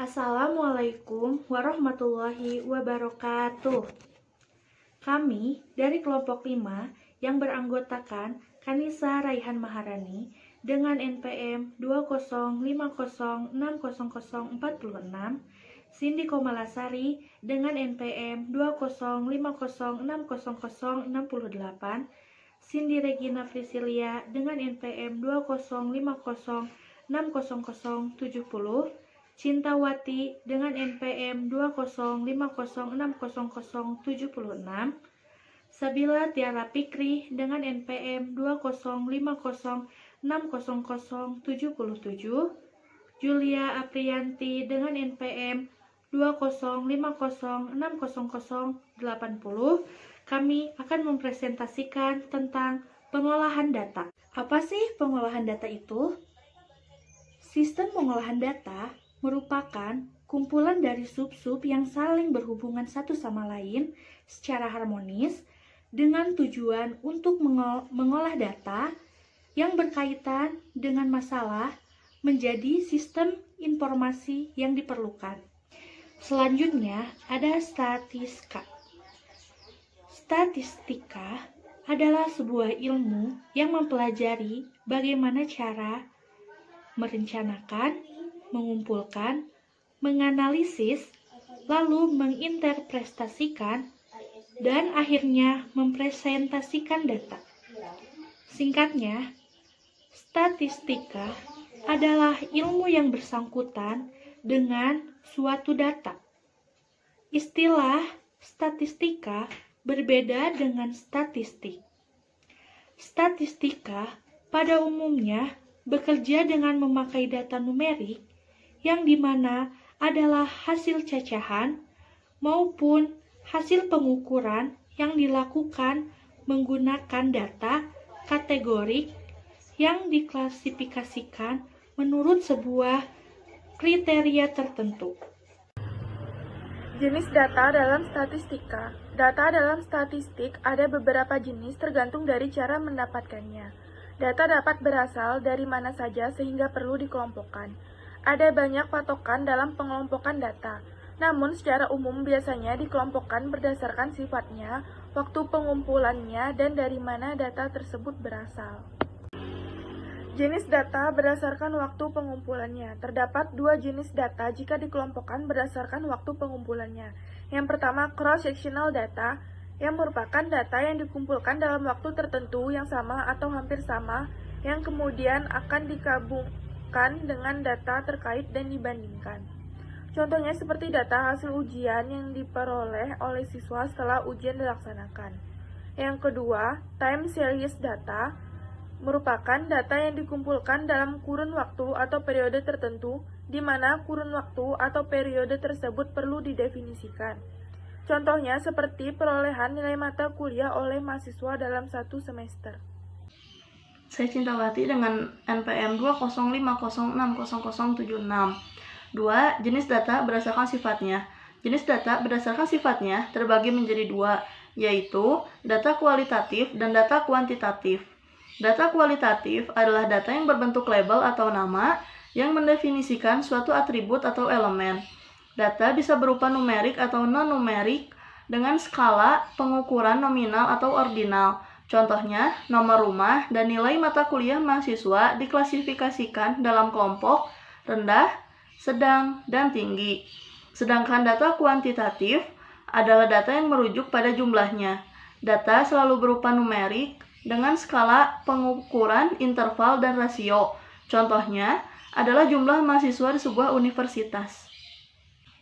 Assalamualaikum warahmatullahi wabarakatuh. Kami dari kelompok 5 yang beranggotakan Kanisa Raihan Maharani dengan NPM 205060046, Cindy Komalasari dengan NPM 205060068, Cindy Regina Frisilia dengan NPM 205060070, Cintawati dengan NPM 205060076, Sabila Tiara Pikri dengan NPM 205060077, Julia Aprianti dengan NPM 205060080. Kami akan mempresentasikan tentang pengolahan data. Apa sih pengolahan data itu? Sistem pengolahan data merupakan kumpulan dari sub-sub yang saling berhubungan satu sama lain secara harmonis dengan tujuan untuk mengolah data yang berkaitan dengan masalah menjadi sistem informasi yang diperlukan. Selanjutnya ada statistika. Statistika adalah sebuah ilmu yang mempelajari bagaimana cara merencanakan, mengumpulkan, menganalisis, lalu menginterpretasikan, dan akhirnya mempresentasikan data. Singkatnya, statistika adalah ilmu yang bersangkutan dengan suatu data. Istilah statistika berbeda dengan statistik. Statistika pada umumnya bekerja dengan memakai data numerik yang dimana adalah hasil cacahan maupun hasil pengukuran yang dilakukan menggunakan data kategorik yang diklasifikasikan menurut sebuah kriteria tertentu. Jenis data dalam statistika. Data dalam statistik ada beberapa jenis tergantung dari cara mendapatkannya. Data dapat berasal dari mana saja sehingga perlu dikelompokkan. Ada banyak patokan dalam pengelompokan data, namun secara umum biasanya dikelompokkan berdasarkan sifatnya, waktu pengumpulannya, dan dari mana data tersebut berasal. Jenis data berdasarkan waktu pengumpulannya. Terdapat dua jenis data jika dikelompokkan berdasarkan waktu pengumpulannya. Yang pertama, cross-sectional data, yang merupakan data yang dikumpulkan dalam waktu tertentu yang sama atau hampir sama, yang kemudian akan digabungkan dengan data terkait dan dibandingkan. Contohnya seperti data hasil ujian yang diperoleh oleh siswa setelah ujian dilaksanakan. Yang kedua, time series data, merupakan data yang dikumpulkan dalam kurun waktu atau periode tertentu, di mana kurun waktu atau periode tersebut perlu didefinisikan. Contohnya seperti perolehan nilai mata kuliah oleh mahasiswa dalam satu semester. Saya Cintawati dengan NPM 205060076. 2. Jenis data berdasarkan sifatnya. Jenis data berdasarkan sifatnya terbagi menjadi dua, yaitu data kualitatif dan data kuantitatif. Data kualitatif adalah data yang berbentuk label atau nama yang mendefinisikan suatu atribut atau elemen. Data bisa berupa numerik atau non-numerik dengan skala pengukuran nominal atau ordinal. Contohnya, nomor rumah dan nilai mata kuliah mahasiswa diklasifikasikan dalam kelompok rendah, sedang, dan tinggi. Sedangkan data kuantitatif adalah data yang merujuk pada jumlahnya. Data selalu berupa numerik dengan skala pengukuran interval dan rasio. Contohnya adalah jumlah mahasiswa di sebuah universitas.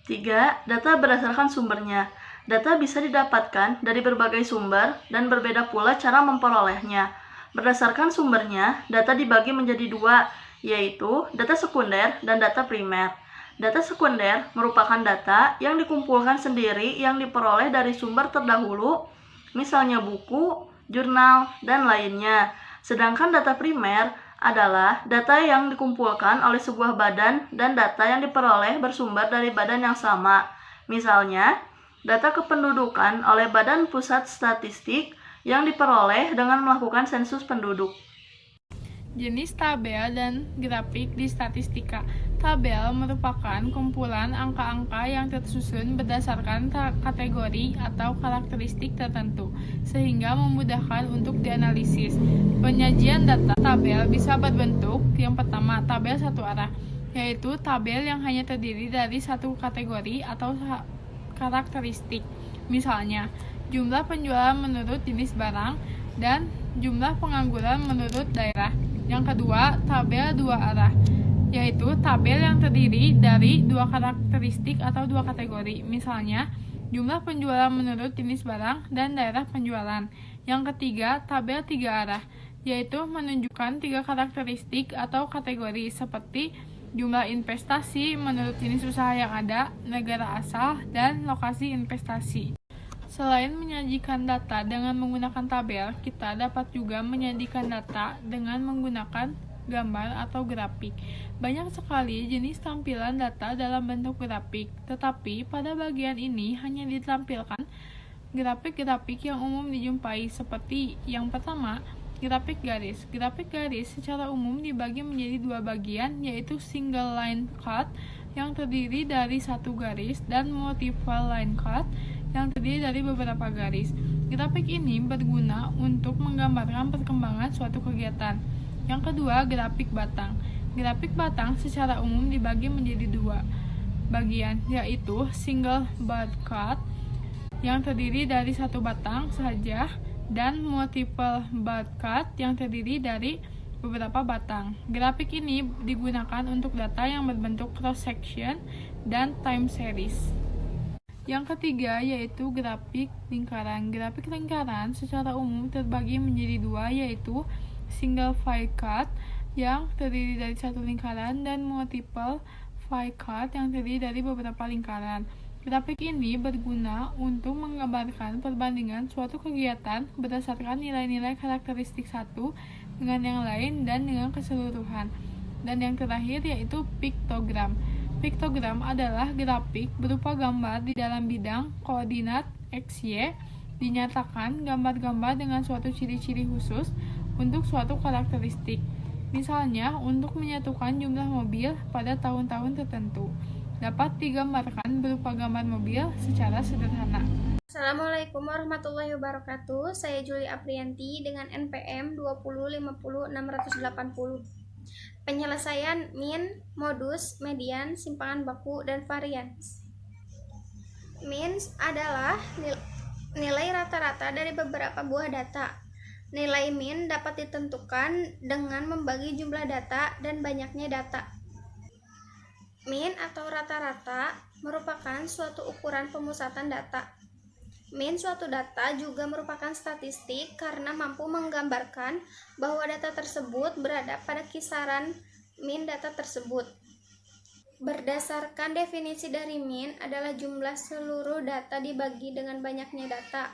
3. Data berdasarkan sumbernya. Data bisa didapatkan dari berbagai sumber dan berbeda pula cara memperolehnya. Berdasarkan sumbernya, data dibagi menjadi dua, yaitu data sekunder dan data primer. Data sekunder merupakan data yang dikumpulkan sendiri yang diperoleh dari sumber terdahulu, misalnya buku, jurnal, dan lainnya. Sedangkan data primer adalah data yang dikumpulkan oleh sebuah badan dan data yang diperoleh bersumber dari badan yang sama. Misalnya, data kependudukan oleh Badan Pusat Statistik yang diperoleh dengan melakukan sensus penduduk. Jenis tabel dan grafik di statistika. Tabel merupakan kumpulan angka-angka yang tersusun berdasarkan kategori atau karakteristik tertentu, sehingga memudahkan untuk dianalisis. Penyajian data tabel bisa berbentuk yang pertama, tabel satu arah, yaitu tabel yang hanya terdiri dari satu kategori atau karakteristik. Misalnya, jumlah penjualan menurut jenis barang dan jumlah pengangguran menurut daerah. Yang kedua, tabel dua arah, yaitu tabel yang terdiri dari dua karakteristik atau dua kategori. Misalnya, jumlah penjualan menurut jenis barang dan daerah penjualan. Yang ketiga, tabel tiga arah, yaitu menunjukkan tiga karakteristik atau kategori seperti jumlah investasi menurut jenis usaha yang ada, negara asal, dan lokasi investasi. Selain menyajikan data dengan menggunakan tabel, kita dapat juga menyajikan data dengan menggunakan gambar atau grafik. Banyak sekali jenis tampilan data dalam bentuk grafik, tetapi pada bagian ini hanya ditampilkan grafik-grafik yang umum dijumpai seperti yang pertama, grafik garis. Grafik garis secara umum dibagi menjadi dua bagian, yaitu single line chart yang terdiri dari satu garis dan multiple line chart yang terdiri dari beberapa garis. Grafik ini berguna untuk menggambarkan perkembangan suatu kegiatan. Yang kedua, grafik batang. Grafik batang secara umum dibagi menjadi dua bagian, yaitu single bar chart yang terdiri dari satu batang saja dan multiple bar chart yang terdiri dari beberapa batang. Grafik ini digunakan untuk data yang berbentuk cross section dan time series. Yang ketiga yaitu grafik lingkaran. Grafik lingkaran secara umum terbagi menjadi dua, yaitu single pie chart yang terdiri dari satu lingkaran dan multiple pie chart yang terdiri dari beberapa lingkaran. Grafik ini berguna untuk menggambarkan perbandingan suatu kegiatan berdasarkan nilai-nilai karakteristik satu dengan yang lain dan dengan keseluruhan. Dan yang terakhir yaitu piktogram. Piktogram adalah grafik berupa gambar di dalam bidang koordinat XY. Dinyatakan gambar-gambar dengan suatu ciri-ciri khusus untuk suatu karakteristik. Misalnya, untuk menyatukan jumlah mobil pada tahun-tahun tertentu. Dapat digambarkan berupa gambar mobil secara sederhana. Assalamualaikum warahmatullahi wabarakatuh. Saya Juli Aprianti dengan NPM 2050680. Penyelesaian min, modus, median, simpangan baku, dan varian. Min adalah nilai rata-rata dari beberapa buah data. Nilai min dapat ditentukan dengan membagi jumlah data dan banyaknya data. Min atau rata-rata merupakan suatu ukuran pemusatan data. Min suatu data juga merupakan statistik karena mampu menggambarkan bahwa data tersebut berada pada kisaran min data tersebut. Berdasarkan definisi dari min adalah jumlah seluruh data dibagi dengan banyaknya data.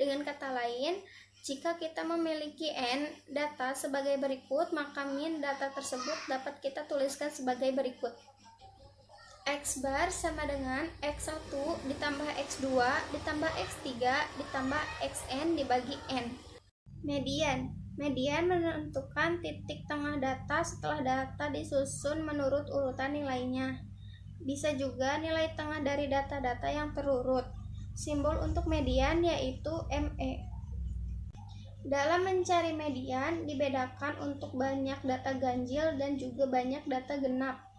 Dengan kata lain, jika kita memiliki n data sebagai berikut, maka min data tersebut dapat kita tuliskan sebagai berikut. X bar sama dengan X1 ditambah X2 ditambah X3 ditambah Xn dibagi N. Median. Median menentukan titik tengah data setelah data disusun menurut urutan nilainya. Bisa juga nilai tengah dari data-data yang terurut. Simbol untuk median yaitu ME. Dalam mencari median dibedakan untuk banyak data ganjil dan juga banyak data genap.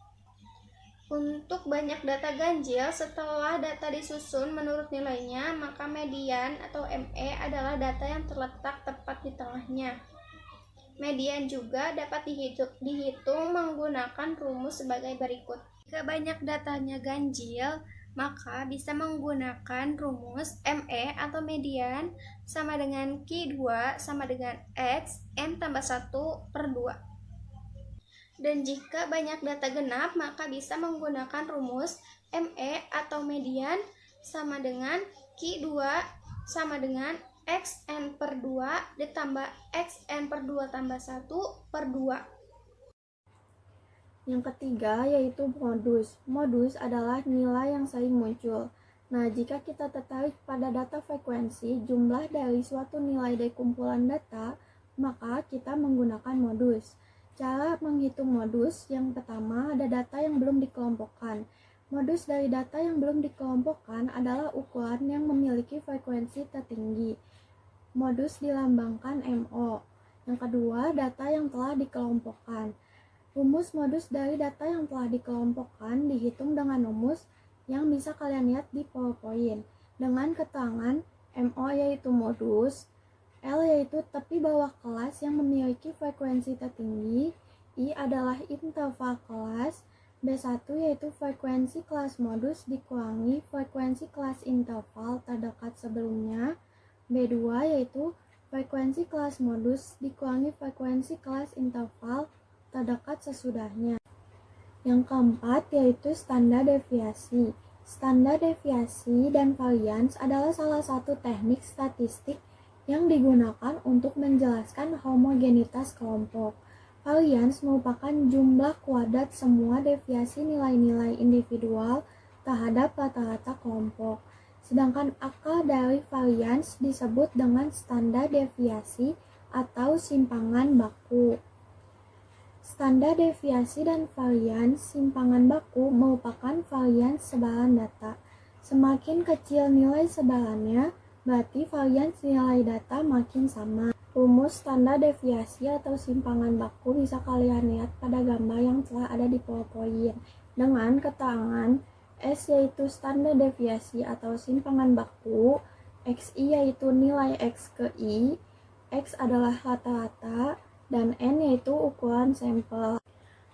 Untuk banyak data ganjil, setelah data disusun menurut nilainya, maka median atau ME adalah data yang terletak tepat di tengahnya. Median juga dapat dihitung menggunakan rumus sebagai berikut. Jika banyak datanya ganjil, maka bisa menggunakan rumus ME atau median sama dengan Q2 sama dengan X, N tambah 1 per 2. Dan jika banyak data genap, maka bisa menggunakan rumus ME atau median sama dengan Q2 sama dengan XN per 2 ditambah XN per 2 tambah 1 per 2. Yang ketiga yaitu modus. Modus adalah nilai yang sering muncul. Nah, jika kita tertarik pada data frekuensi, jumlah dari suatu nilai dari kumpulan data, maka kita menggunakan modus. Cara menghitung modus, yang pertama ada data yang belum dikelompokkan. Modus dari data yang belum dikelompokkan adalah ukuran yang memiliki frekuensi tertinggi. Modus dilambangkan MO. Yang kedua, data yang telah dikelompokkan. Rumus modus dari data yang telah dikelompokkan dihitung dengan rumus yang bisa kalian lihat di PowerPoint. Dengan keterangan MO yaitu modus, L yaitu tepi bawah kelas yang memiliki frekuensi tertinggi, I adalah interval kelas, B1 yaitu frekuensi kelas modus dikurangi frekuensi kelas interval terdekat sebelumnya, B2 yaitu frekuensi kelas modus dikurangi frekuensi kelas interval terdekat sesudahnya. Yang keempat yaitu standar deviasi. Standar deviasi dan varians adalah salah satu teknik statistik yang digunakan untuk menjelaskan homogenitas kelompok. Varians merupakan jumlah kuadrat semua deviasi nilai-nilai individual terhadap rata-rata kelompok. Sedangkan akar dari varians disebut dengan standar deviasi atau simpangan baku. Standar deviasi dan varians simpangan baku merupakan varians sebaran data. Semakin kecil nilai sebarannya, berarti varians nilai data makin sama. Rumus standar deviasi atau simpangan baku bisa kalian lihat pada gambar yang telah ada di PowerPoint. Dengan keterangan S yaitu standar deviasi atau simpangan baku, XI yaitu nilai X ke I, X adalah rata-rata, dan N yaitu ukuran sampel.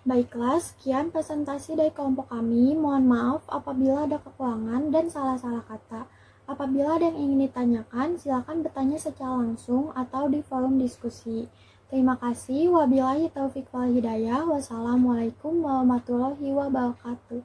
Baiklah, sekian presentasi dari kelompok kami. Mohon maaf apabila ada kekurangan dan salah-salah kata. Apabila ada yang ingin ditanyakan, silakan bertanya secara langsung atau di forum diskusi. Terima kasih. Wabillahi taufiq wal hidayah. Wassalamualaikum warahmatullahi wabarakatuh.